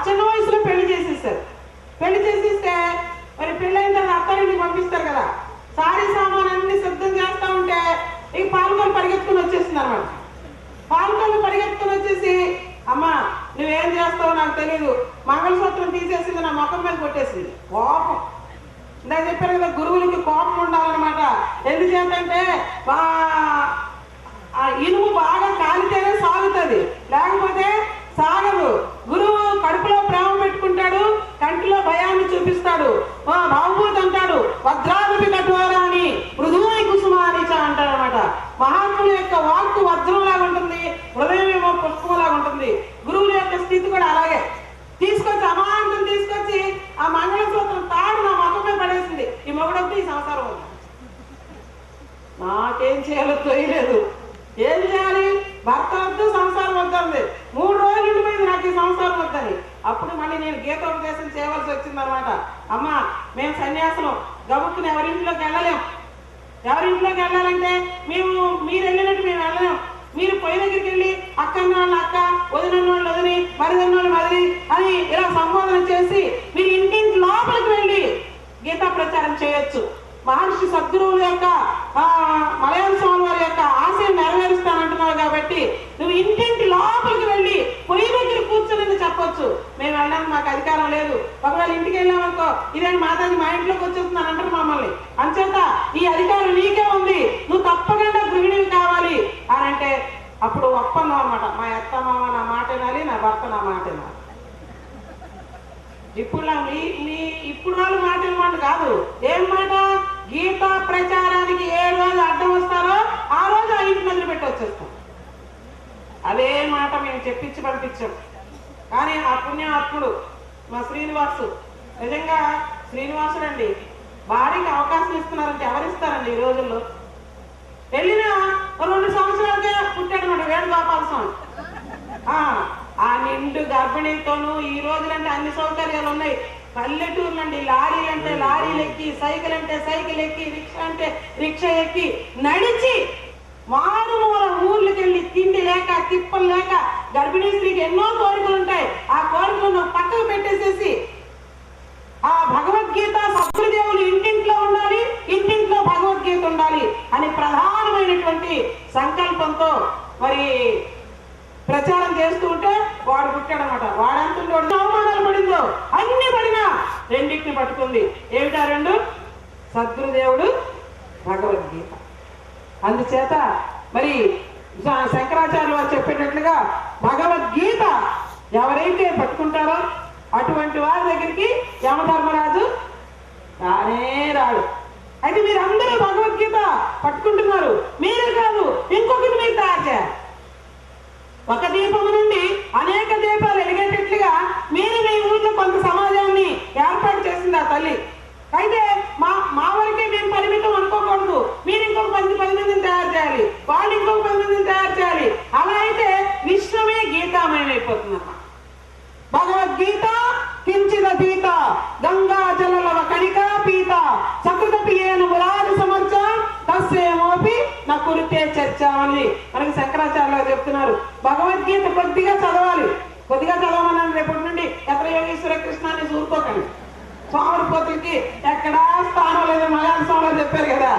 చిన్న వయసులో పెళ్లి చేసేసారు. పెళ్లి చేసేస్తే మరి పెళ్ళైన తర్వాత అత్తారింటికి పంపిస్తారు కదా, సారీ సామాన్ అన్ని సిద్ధం చేస్తా ఉంటే ఈ పాలకొల్లు పరిగెత్తుకుని వచ్చేసింది అనమాట. పాలకొల్లు పరిగెత్తుకుని వచ్చేసి, అమ్మా నువ్వేం చేస్తావో నాకు తెలియదు, మంగళసూత్రం తీసేసింది, నా ముఖం మీద కొట్టేసింది. కోపం, ఇందాక చెప్పారు కదా గురువులకి కోపం ఉండాలన్నమాట. ఎందుచేతంటే ఇనుము బాగా కాలితేనే సాగుతుంది, లేకపోతే సాగదు. గురువు కడుపులో ప్రేమ పెట్టుకుంటాడు, కంటిలో భయాన్ని చూపిస్తాడు, భావభూతి అంటాడు, వజ్రాధిపి కఠోరాని మృదువాని కుసుమానిచ అంటాడు అనమాట. మహాత్ముల యొక్క వాక్కు వజ్రంలాగా ఉంటుంది, హృదయం ఏమో పుష్పంలాగా ఉంటుంది. గురువుల యొక్క స్థితి కూడా అలాగే. తీసుకొచ్చి అమాంతం తీసుకొచ్చి ఆ మంగళసూత్రం తాడు నా ముఖమే పడేసింది. ఈ మొగుడొద్దు, ఈ సంసారం వద్దు, నాకేం చేయాలో తెలియలేదు. ఏం చేయాలి? భర్త వద్దు, సంసారం వద్దంది. 3 రోజులు ఉండిపోయింది నాకు ఈ సంసారం వద్దని. అప్పుడు మళ్ళీ నేను గీతోపదేశం చేయవలసి వచ్చిందనమాట. అమ్మా మేము సన్యాసులం, గబుక్కుని ఎవరింట్లోకి వెళ్ళలేం. ఎవరింట్లోకి వెళ్ళాలంటే మీరు వెళ్ళినట్టు మేము వెళ్ళలేం. మీరు పొయ్యి దగ్గరికి వెళ్ళి అక్కన్న వాళ్ళ అక్క, వదిన వాళ్ళు వదిలి, మరిదన్న వాళ్ళు మదిలి అని ఇలా సంబోధన చేసి మీరు ఇంటింటి లోపలికి వెళ్ళి గీతా ప్రచారం చేయొచ్చు. మహర్షి సద్గురువుల యొక్క మలయాళ స్వామి వారి యొక్క ఆశయం నెరవేరుస్తానంటున్నావు కాబట్టి నువ్వు ఇంటింటి లోపలికి వెళ్ళి పొయ్యి దగ్గర కూర్చొని చెప్పొచ్చు. మేము వెళ్ళడానికి మాకు అధికారం లేదు. ఒకవేళ ఇంటికి వెళ్ళామనుకో, ఇదేంటి మాతాజీ మా ఇంట్లోకి వచ్చేస్తున్నాను అంటారు మమ్మల్ని. అంచేత ఈ అధికారం నీకే ఉంది, నువ్వు తప్పకుండా గృహిణివి కావాలి అని అంటే అప్పుడు ఒప్పందం అనమాట. మా అత్త మామ నా మాట వినాలి, నా భర్త నా మాట వినాలి. ఇప్పుడు ఇప్పుడు వాళ్ళు మాట వినమాట కాదు. ఏం మాట? గీతా ప్రచారానికి ఏ రోజు అడ్డం వస్తారో ఆ రోజు ఆ ఇంటి మొదలు పెట్టి వచ్చేస్తాం. అదే మాట మేము చెప్పించి పంపించాం. కానీ ఆ పుణ్యాత్ముడు మా శ్రీనివాసు, నిజంగా శ్రీనివాసుడు అండి, భార్యకి అవకాశం ఇస్తున్నారంటే ఎవరిస్తారండి ఈ రోజుల్లో? వెళ్ళిన 2 సంవత్సరాలకే పుట్టాడు మాట వేణుగోపాల స్వామి. ఆ నిండు గర్భిణీతోనూ ఈ రోజులంటే అన్ని సౌకర్యాలు ఉన్నాయి. పల్లెటూర్లండి లారీలు అంటే లారీలు ఎక్కి, సైకిల్ అంటే సైకిల్ ఎక్కి, రిక్షా అంటే రిక్షా ఎక్కి నడిచి మారుమూల ఊర్లకి వెళ్ళి తిండి లేక తిప్పలు లేక గర్భిణీ స్త్రీకి ఎన్నో కోరికలు ఉంటాయి. ఆ కోరికలను పక్కకు పెట్టేసేసి ఆ భగవద్గీత సద్గురుదేవులు ఇంటింట్లో ఉండాలి, ఇంటింట్లో భగవద్గీత ఉండాలి అని ప్రధానమైనటువంటి సంకల్పంతో మరి ప్రచారం చేస్తూ ఉంటే వాడు పుట్టాడనమాట. వాడంతుండే అవమానాలు పడిందో అన్ని పడినా రెండింటిని పట్టుకుంది. ఏమిటా 2? సద్గురుదేవుడు, భగవద్గీత. అందుచేత మరి శంకరాచార్యులు వారు చెప్పేటట్లుగా భగవద్గీత ఎవరైతే పట్టుకుంటారో అటువంటి వారి దగ్గరికి యమధర్మరాజు రానే రాడు. అయితే మీరందరూ భగవద్గీత పట్టుకుంటున్నారు, మీరే కాదు ఇంకొకటి మీరు తయారు చేయాలి. ఒక దీపము నుండి అనేక దీపాలు వెలిగేటట్లుగా మీరు మీ ఊళ్ళో కొంత సమాజాన్ని ఏర్పాటు చేసింది ఆ తల్లి. అయితే మా వరకే మేము పరిమితం అనుకోకూడదు. మీరు ఇంకొక 10 మందిని తయారు చేయాలి, వాళ్ళు ఇంకొక 10 మందిని తయారు చేయాలి. అలా అయితే విశ్వమే గీతామయం అయిపోతుందన్నమాట. భగవద్గీత కించిదీత గంగా జలలవ కణికా పీత సకృతపియేన మురారి సమర్చ తస్యేమోపి నా కురితే చర్చ అని మనకి శంకరాచార్యులు చెప్తున్నారు. భగవద్గీత కొద్దిగా చదవాలి, కొద్దిగా చదవమన్నాను. రేపటి నుండి ఎత్ర యోగేశ్వర కృష్ణాన్ని చూరుకోకండి. స్వామి పోతులకి ఎక్కడా స్థానం లేదు, మలయాళ స్వామిలో చెప్పారు కదా.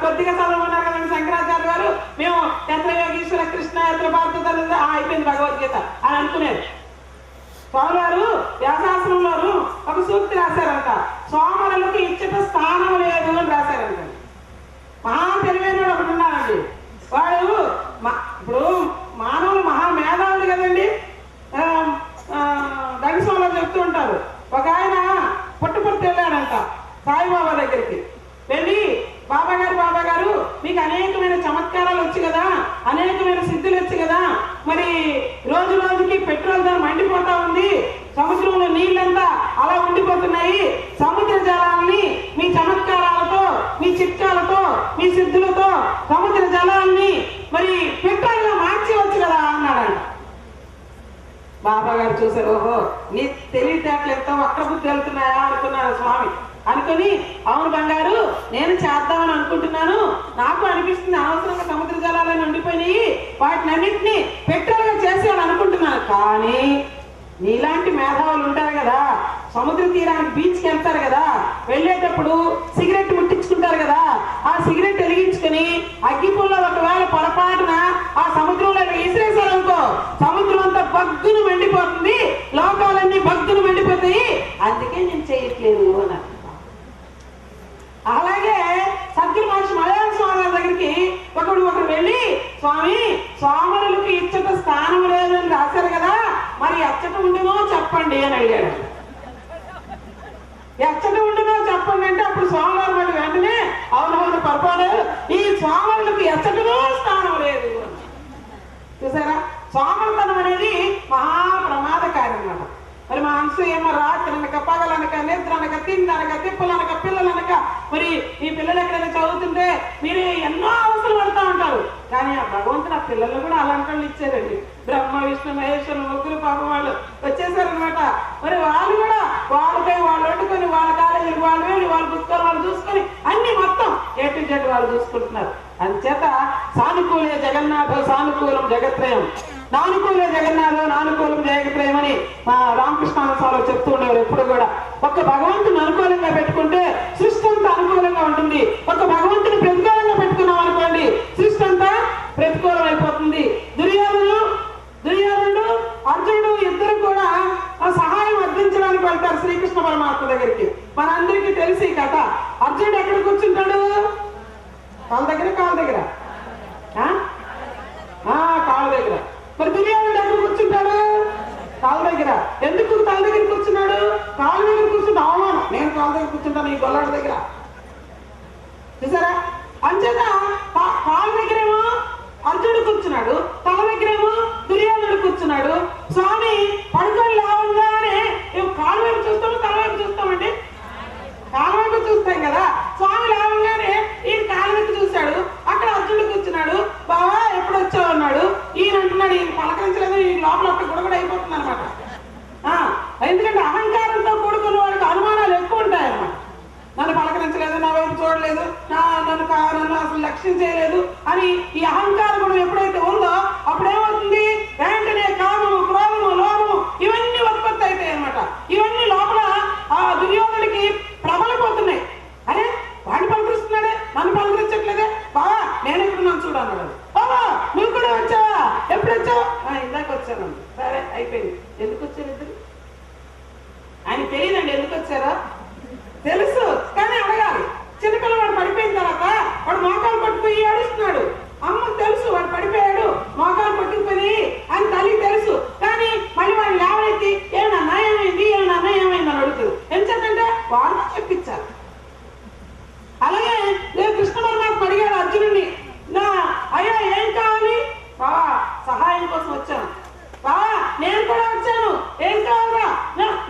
కొద్దిగా చదవమన్నారు కదండి శంకరాచార్య గారు. మేము ఎత్ర యోగేశ్వర కృష్ణ ఎత్ర భారత అయిపోయింది భగవద్గీత అని అనుకునేది. స్వామి గారు వ్యాసాశ్రమంలో ఒక సూక్తి రాశారంట, సోమరులకు ఇచ్చట స్థానం లేదు అని రాశారంట. మహా తెలివైన ఒకటి ఉన్నారండి. వాడు ఇప్పుడు మానవులు మహా మేధావులు కదండి. దండస్వామిలో చెప్తూ ఉంటారు. ఒక ఆయన పుట్టుపర్తి వెళ్ళాడంట సాయిబాబా దగ్గరికి. వెళ్ళి బాబా గారు మీకు అనేకమైన చమత్కారాలు వచ్చు కదా, అనేకమైన సిద్ధులు వచ్చు కదా, మరి రోజు రోజుకి పెట్రోల్ ధర మండిపోతా ఉంది, సముద్రంలో నీళ్ళంతా అలా ఉండిపోతున్నాయి, సముద్ర జలాన్ని మీ చమత్కారాలతో, మీ చిట్కాలతో, మీ సిద్ధులతో సముద్ర జలాన్ని మరి పెట్రోల్ గా మార్చేవచ్చు కదా అన్నాడంట. బాబా గారు చూసారు, ఓహో నీ తెలివితేటలు ఎంతో వక్ర బుద్ధి వెళ్తున్నాయా అనుకున్నారు స్వామి. అనుకుని అవును బంగారు నేను చేద్దామని అనుకుంటున్నాను, నాకు అనిపిస్తుంది అనవసరంగా సముద్ర జలాలను ఉండిపోయినాయి, వాటిని అన్నింటినీ పెట్రోల్ గా చేసేయాలని అనుకుంటున్నాను. కానీ నీలాంటి మేధావులు సముద్ర తీరానికి బీచ్కి వెళ్తారు కదా, వెళ్ళేటప్పుడు సిగరెట్ ముట్టించుకుంటారు కదా, ఆ సిగరెట్ వెలిగించుకుని అగ్గిపుల్ల ఒకవేళ పొరపాటున ఆ సముద్రంలో విసిరేశారనుకో, సముద్రం అంతా బగ్గును మండిపోతుంది, లోకాలన్నీ బగ్గును మండిపోతాయి, అందుకే నేను చేయట్లేదు అని. అలాగే సద్గురు మహర్షి మలయాళ స్వామి దగ్గరికి ఒకడు వెళ్ళి, స్వామి స్వాములకు ఇచ్చట స్థానం లేదని రాశారు కదా, మరి ఎచ్చట ఉండునో చెప్పండి అని అడిగాడు. ఎచ్చట ఉండునో చెప్పండి అంటే అప్పుడు స్వామివారు మళ్ళీ వెంటనే అవునవును పొరపాటు, ఈ స్వాములకు ఎచ్చటనో స్థానం లేదు. చూసారా, స్వాములతనం అనేది మహా ప్రమాదకారి అన్నమాట. మరి మా అనసూయమ్మ రాత్రనక పగలనక నిద్రనక తిందనక తిప్పలనక పిల్లలనక, మరి ఈ పిల్లలు ఎక్కడైనా చదువుతుంటే మీరు ఎన్నో అవసరం పడుతూ ఉంటారు, కానీ ఆ భగవంతుడు ఆ పిల్లలు కూడా అలాంటి వాళ్ళు ఇచ్చారండి. బ్రహ్మ విష్ణు మహేశ్వరులు ముగ్గురు పాపం వాళ్ళు వచ్చేసారనమాట. మరి వాళ్ళు కూడా వాళ్ళపై వాళ్ళు వండుకొని వాళ్ళ కాలేజీకి వాళ్ళు వెళ్ళి వాళ్ళ పుస్తకాలు వాళ్ళు చూసుకొని అన్ని మొత్తం A to Z వాళ్ళు చూసుకుంటున్నారు. అంచేత సానుకూలే జగన్నాథ సానుకూలం జగత్రయం, నానుకూలే జగన్నాథం నానుకూలం జగత్రయం అని మా రామకృష్ణ స్వామి చెప్తూ ఉండేవారు. ఎప్పుడు కూడా ఒక భగవంతుని అనుకూలంగా పెట్టుకుంటే సృష్టి అంతా అనుకూలంగా ఉంటుంది, ఒక భగవంతుని ప్రతికూలంగా పెట్టుకున్నాం అనుకోండి సృష్టి అంతా ప్రతికూలం అయిపోతుంది. దుర్యోధనుడు అర్జునుడు ఇద్దరు కూడా సహాయం అందించడానికి వెళ్తారు శ్రీకృష్ణ పరమాత్మ దగ్గరికి. మనందరికీ తెలిసి కథ. అర్జునుడు ఎక్కడ కూర్చుంటాడు? కాళ్ళ దగ్గర కాళ్ళ దగ్గర మరి దుర్యోధనుడు ఎక్కడ కూర్చుంటాడు? కాళ్ళ దగ్గర. ఎందుకు కాళ్ళ దగ్గర కూర్చున్నాడు? కాళ్ళ దగ్గర కూర్చుంటే అవమానం, నేను కాళ్ళ దగ్గర కూర్చుంటాను ఈ గొల్లాడి దగ్గర. చూసారా, అంచేత కాళ్ళ దగ్గరేమో అర్జునుడు కూర్చున్నాడు, తల దగ్గరేమో దుర్యోధనుడు కూర్చున్నాడు. స్వామి పడుకొని లేవగానే కాళ్ళ వైపు చూస్తాము తల వైపు చూస్తామండి? కాళ్ళ వైపు చూస్తాం కదా. స్వామి లేవగానే ఈయన కాళ్ళ వైపు చూశాడు, అక్కడ అర్జునుడు కూర్చున్నాడు. బావా ఎప్పుడు వచ్చావు అన్నాడు. ఈయన అంటున్నాడు ఈయన పలకరించలేదు, ఈ లోపల ఒకటి కూడా అయిపోతుంది అనమాట. ఎందుకంటే అహంకారంతో కూడుకున్న వాడికి అనుమానాలు ఎక్కువ ఉంటాయి అన్నమాట. నన్ను పలకరించలేదు, నా వైపు చూడలేదు, నన్ను అసలు లక్ష్యం చేయలేదు అని ఈ అహంకార గుణం ఎప్పుడైతే ఉందో అప్పుడేమవుతుంది? వెంటనే కామము క్రోధము లోభము ఇవన్నీ ఉత్పత్తి అవుతాయి అనమాట. ఇవన్నీ లోపల ఆ దుర్యోధనుడికి ప్రబలిపోతున్నాయి. అరే వాడిని పలకరిస్తున్నాడే, నన్ను పలకరించట్లేదే, బావా నేను ఎక్కడున్నాను చూడు అన్నాడు. బావా నువ్వు కూడా వచ్చావా? ఎప్పుడు వచ్చావు? ఇందాక వచ్చాను. సరే అయిపోయింది. ఎందుకు వచ్చారు ఇద్దరు? ఆయన తెలియదండి ఎందుకు వచ్చారో, తెలుసు కానీ అడగాలి. చిన్నపిల్లవాడు పడిపోయిన తర్వాత వాడు మోకాలు పట్టుకుపోయి ఏడుస్తున్నాడు. అమ్మకు తెలుసు వాడు పడిపోయాడు, మోకాలు పట్టుకుపోయి అని తల్లికి తెలుసు, కానీ మళ్ళీ వాడు లేవనెత్తి ఏమన్నా ఏమైంది ఏమన్నా ఏమైంది అని అడుగుతుంది. ఎందుకంటే వాడితో చెప్పించాలి. అలాగే నేను కృష్ణ పరమాత్మ అడిగాడు అర్జునుడిని, నా అయ్యా ఏం కావాలి? బావా సహాయం కోసం వచ్చాను. బావా నేను కూడా వచ్చాను, ఏం కావాలా?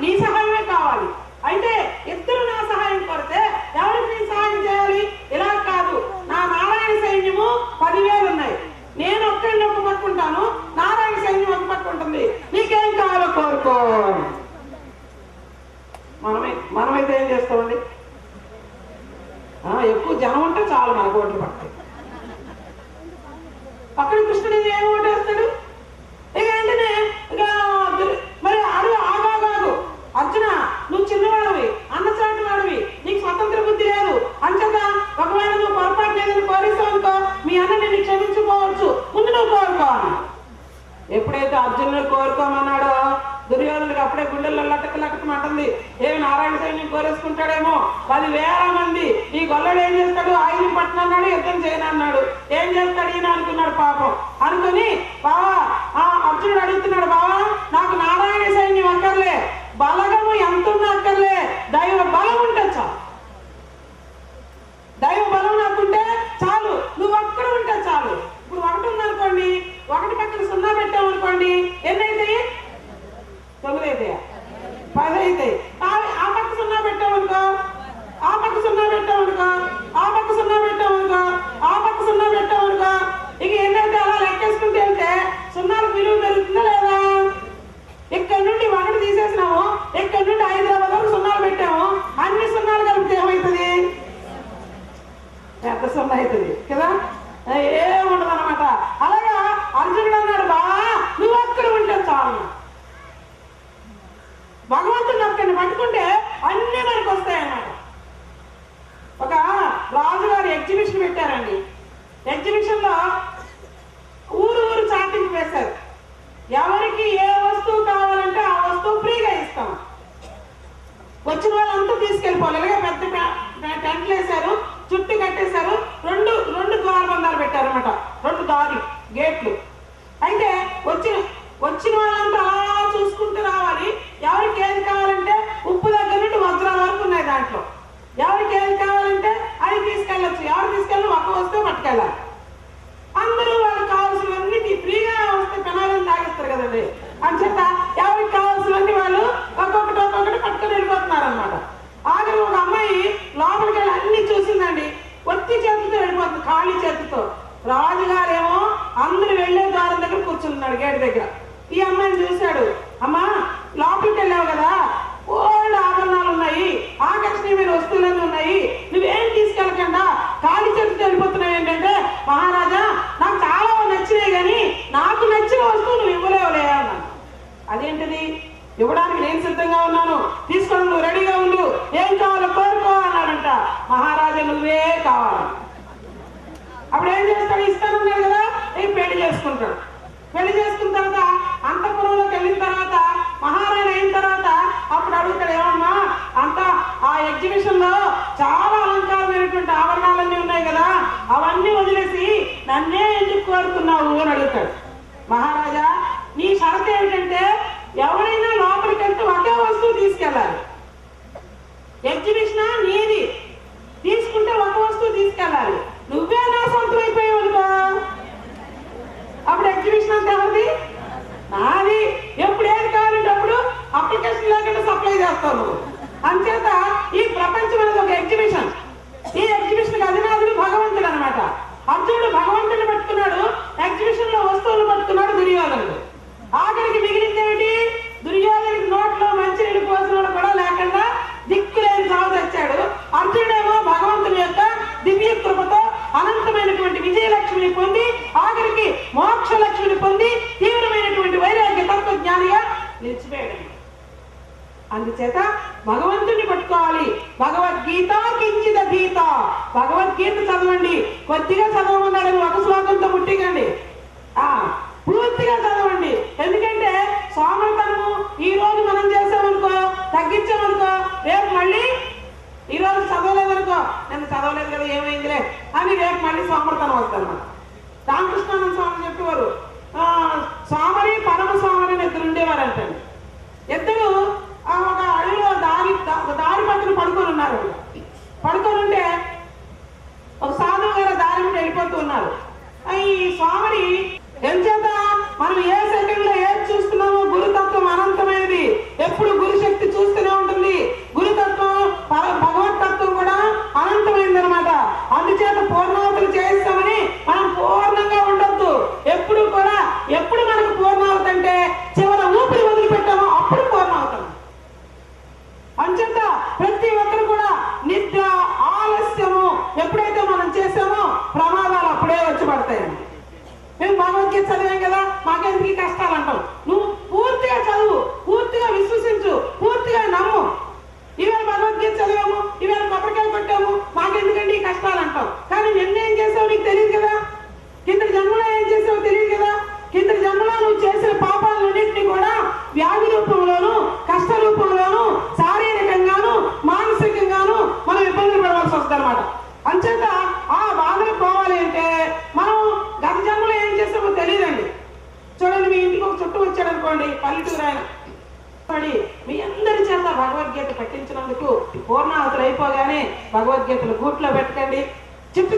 నీ సహాయమే కావాలి. అయితే ఇద్దరు నా సహాయం కొడితే ఎవరికి నేను సహాయం చేయాలి? ఇలా కాదు, నా నారాయణ సైన్యము 10,000 ఉన్నాయి, నేను ఒక్కడిని ఒక్క పట్టుకుంటాను, నారాయణ సైన్యం ఒక పట్టుకుంటుంది, నీకేం కావాలో కోరుకో. మనమైతే ఏం చేస్తామండి? ఎక్కువ జనం ఉంటే చాలు మనకు ఓట్లు పడతాయి. అక్కడ కృష్ణుడు ఏం ఓటేస్తాడు? ఇక వెంటనే ఇక మరి అడుగు ఆగాగాగు అర్జున, నువ్వు చిన్నవాడివి, అన్నచాటి వాడివి, నీకు స్వతంత్ర బుద్ధి లేదు. అంచేత ఒకవేళ నువ్వు పొరపాటు లేదని కోరిస్తావునుకో మీ అన్న నిన్ను క్షమించుకోవచ్చు, ముందు నువ్వు కోరుకో అని. ఎప్పుడైతే అర్జునుడు కోరుకోమన్నాడో దుర్యోధనుడికి అప్పుడే గుండెల్లో లటకమంటుంది. ఏమి నారాయణ సైన్యం కోరేసుకుంటాడేమో, 10,000 మంది. ఈ గొల్లడు ఏం చేస్తాడు? ఆయుధం పట్టనన్నాడు, యుద్ధం చేయనన్నాడు, ఏం చేస్తాడు ఈయన అనుకున్నాడు పాపం. అనుకుని బావా అర్జునుడు అడుగుతున్నాడు, బావా నాకు నారాయణ సైన్యం అక్కర్లే, బలగము ఎంతున్నా అక్కర్లే, దైవ బలం ఉంటే చాలు, దైవ బలం నాకుంటే చాలు, నువ్వు ఒక్కడ ఉంటే చాలు. ఇప్పుడు 1 ఉందనుకోండి, 1 పక్కన 0 పెట్టామనుకోండి, ఎన్నైతాయి? 9 అవుతాయా? 10 అవుతాయి. ఆ పక్క 0 పెట్టామనుకో, ఆ పక్క 0 పెట్టామనుకో, ఆ పక్క 0 పెట్టామనుకో, ఆ పక్క 0 పెట్టామనుకో, ఇక ఎన్నైతే అలా లెక్కేసుకుంటే వెళ్తే 0లకు విలువ పెరుగుతుందా లేదా? ఇక్కడ నుండి 1 తీసేసినాము, ఇక్కడ నుండి హైదరాబాద్ వరకు 0 పెట్టాము, అన్ని 0 కలిపితే ఏమవుతుంది? పెద్ద 0 అవుతుంది కదా, ఏముండదు అనమాట. అలాగా అర్జునుడు అన్నాడు, బా నువ్వు అక్కడ ఉంటే చాలు. భగవంతుడు ఒక్కడిని పట్టుకుంటే అన్ని మనకు వస్తాయన్నమాట. ఒక రాజుగారు ఎగ్జిబిషన్ పెట్టారండి. ఎగ్జిబిషన్ లో ఊరు ఊరు చాటింపు వేశారు. ఎవరికి ఏ వస్తువు కావాలంటే ఆ వస్తువు ఫ్రీగా ఇస్తాం. వచ్చిన వాళ్ళంతా తీసుకెళ్ళిపోవాలి. ఇలాగే పెద్ద టెంట్లు వేశారు, చుట్టూ కట్టేశారు, రెండు ద్వారబంధాలు పెట్టారన్నమాట, 2 దారి గేట్లు. అయితే వచ్చిన వాళ్ళంతా అలా చూసుకుంటూ రావాలి. ఎవరికి ఏది కావాలంటే ఉప్పు దగ్గర నుండి వజ్రాల వరకు ఉన్నాయి దాంట్లో. ఎవరికి ఏది కావాలంటే అది తీసుకెళ్ళచ్చు. ఎవరు తీసుకెళ్ళి ఒక వస్తువు పట్టుకెళ్ళాలి. అందరూ వాళ్ళకి కావాల్సినవన్నీ ఫ్రీగా వస్తే పెనాలని తాగిస్తారు కదండి. అంచేత ఎవరికి కావాల్సినవన్నీ వాళ్ళు ఒక్కొక్కటి పట్టుకొని వెళ్ళిపోతున్నారు అనమాట. ఆఖరి ఒక అమ్మాయి లోపలికి వెళ్ళి అన్ని చూసిందండి. ఒత్తి చేతితో వెళ్ళిపోతుంది, ఖాళీ చేతితో. రాజుగారేమో అందరూ వెళ్లే ద్వారం దగ్గర కూర్చున్నాడు, గేట్ దగ్గర. ఈ అమ్మాయిని చూశాడు. అమ్మా, లోపలికి వెళ్ళావు కదా, ఓల్డ్ ఆభరణాలు ఉన్నాయి, ఆకర్షణీయమైన వస్తువులన్నీ ఉన్నాయి, నువ్వేం తీసుకెళ్ళకుండా ఖాళీ చేతితో వెళ్ళిపోతున్నావు ఏంటంటే, మహారాజా నాకు చాలా నచ్చినాయి కానీ నాకు నచ్చిన వస్తువు నువ్వు ఇవ్వలేవులే అన్నాను. అదేంటిది? ఇవ్వడానికి నేను సిద్ధంగా ఉన్నాను, తీసుకొని నువ్వు రెడీగా ఉండు, ఏం కావాలో కోరుకో అన్నాడంట. మహారాజా నువ్వే కావాలి. అప్పుడు ఏం చేస్తాడు? ఇస్తానన్నాడు కదా, పెళ్లి చేసుకుంటాడు. పెళ్లి చేసుకున్న తర్వాత అంతఃపురంలోకి వెళ్ళిన తర్వాత మహారాణి అయిన తర్వాత అప్పుడు అడుగుతాడు, ఏమమ్మా అంతా ఆ ఎగ్జిబిషన్ లో చాలా అలంకారమైనటువంటి ఆభరణాలన్నీ ఉన్నాయి కదా, అవన్నీ వదిలేసి నన్నే ఎందుకు కోరుతున్నావు అని అడుగుతాడు. మహారాజా నీ షరతు ఏమిటంటే ఎవరైనా లోపలికి వెళ్తే ఒకే వస్తువు తీసుకెళ్ళాలి. ఎగ్జిబిషన్ నీది, తీసుకుంటే ఒక వస్తువు తీసుకెళ్ళాలి. నువ్వే నా సొంతం అయిపోయావు అనుకో, అప్పుడు ఎగ్జిబిషన్ అంతా ఎవరిది? నాది. ఎప్పుడు ఏది కావాలంటే అప్పుడు అప్లికేషన్ లేకుండా సప్లై చేస్తాను. అంచేత ఈ ప్రపంచం అనేది ఒక ఎగ్జిబిషన్. ఈ ఎగ్జిబిషన్ అధినాథుడు భగవంతుడు అనమాట. అర్జునుడు భగవంతుడిని పట్టుకున్నాడు, ఎగ్జిబిషన్ లో వస్తువులు పట్టుకున్నాడు దుర్యోధనుడు. ఆఖరికి మిగిలింది ఏమిటి? దుర్యోధనుడికి నోట్లో మంచినీళ్ళు పోసినోడు కూడా లేకుండా దిక్కులేని సాగు తెచ్చాడు. అర్జునుడేమో భగవంతుని యొక్క దివ్య కృపతో అనంతమైనటువంటి విజయలక్ష్మిని పొంది ఆఖరికి మోక్ష లక్ష్మిని పొంది తీవ్రమైనటువంటి వైరాగ్య తత్వజ్ఞానిగా నిలిచిపోయాడు. అందుచేత భగవంతుడిని పట్టుకోవాలి. భగవద్గీత కించిత గీత, భగవద్గీత చదవండి. కొద్దిగా చదవమన్నాడు, ఒక శ్లోకంతో ముట్టికండి, పూర్తిగా చదవండి. ఎందుకంటే సోమర్తనము ఈ రోజు మనం చేసామనుకో, తగ్గించామనుకో, రేపు మళ్ళీ ఈ రోజు చదవలేదనుకో, నేను చదవలేదు కదా ఏమైందిలే అని రేపు మళ్ళీ సోమర్తనం వస్తాను. రామకృష్ణానంద స్వామి చెప్పేవారు, స్వామరి పరమ స్వామరి అని ఇద్దరు ఉండేవారు అంటండి. ఇద్దరు ఒక అడవిలో దారి పక్కన పడుకొని ఉన్నారు. పడుకొని ఉంటే ఒక సాధువు గారు దారి మీద వెళ్ళిపోతూ ఉన్నారు. ఈ స్వామిని ఎంచేత మనం ఏ సెకండ్ లో ఏది చూస్తున్నామో గురుతత్వం అనంతమైనది, ఎప్పుడు గురు శక్తి చూస్తూనే ఉంటుంది. గురుతత్వం భగవతత్వం కూడా అనంతమైనది అనమాట. అందుచేత పూర్ణావతులు చేయిస్తామని మనం పూర్ణంగా ఉండొద్దు. ఎప్పుడు కూడా ఎప్పుడు మనకు పూర్ణావతి అంటే చివరి ఊపిరి వదిలిపెట్టామో అప్పుడు పూర్ణావతం. అంచేత ప్రతి ఒక్కరు కూడా నిద్ర ఆలస్యము ఎప్పుడైతే మనం చేసామో ప్రమాదాలు అప్పుడే వచ్చి పడతాయండి. మేము భగవద్గీత చదివాం కదా, మాకెందుకు కష్టాలు అంటాం. నువ్వు పూర్తిగా చదువు, పూర్తిగా విశ్వసించు, పూర్తిగా నమ్ము. ఇవాళ భగవద్గీత చదివాము, ఇవాళ కొబ్బరికాయలు కొట్టాము, మాకెందుకండి ఈ కష్టాలు అంటాం. కానీ నిన్న ఏం చేసావు నీకు తెలియదు కదా, కిందటి జన్మలో ఏం చేసావు తెలియదు కదా. కిందటి జన్మలో నువ్వు చేసిన పాపాలన్నింటినీ కూడా వ్యాధి రూపంలోను, కష్ట రూపంలోను, శారీరకంగాను, మానసికంగాను మనం ఇబ్బందులు పడవలసి వస్తుంది అనమాట. అంచేత ఆ బాధలు పోవాలి అంటే మనం గత జన్మలో ఏం చేస్తామో తెలియదండి. చూడండి, మీ ఇంటికి ఒక చుట్టూ వచ్చాడు అనుకోండి, పల్లెటూరు ఆయన, మీ అందరి చేత భగవద్గీత పట్టించినందుకు పూర్ణాహుతులు అయిపోగానే భగవద్గీతలు గూట్లో పెట్టకండి. చుట్టూ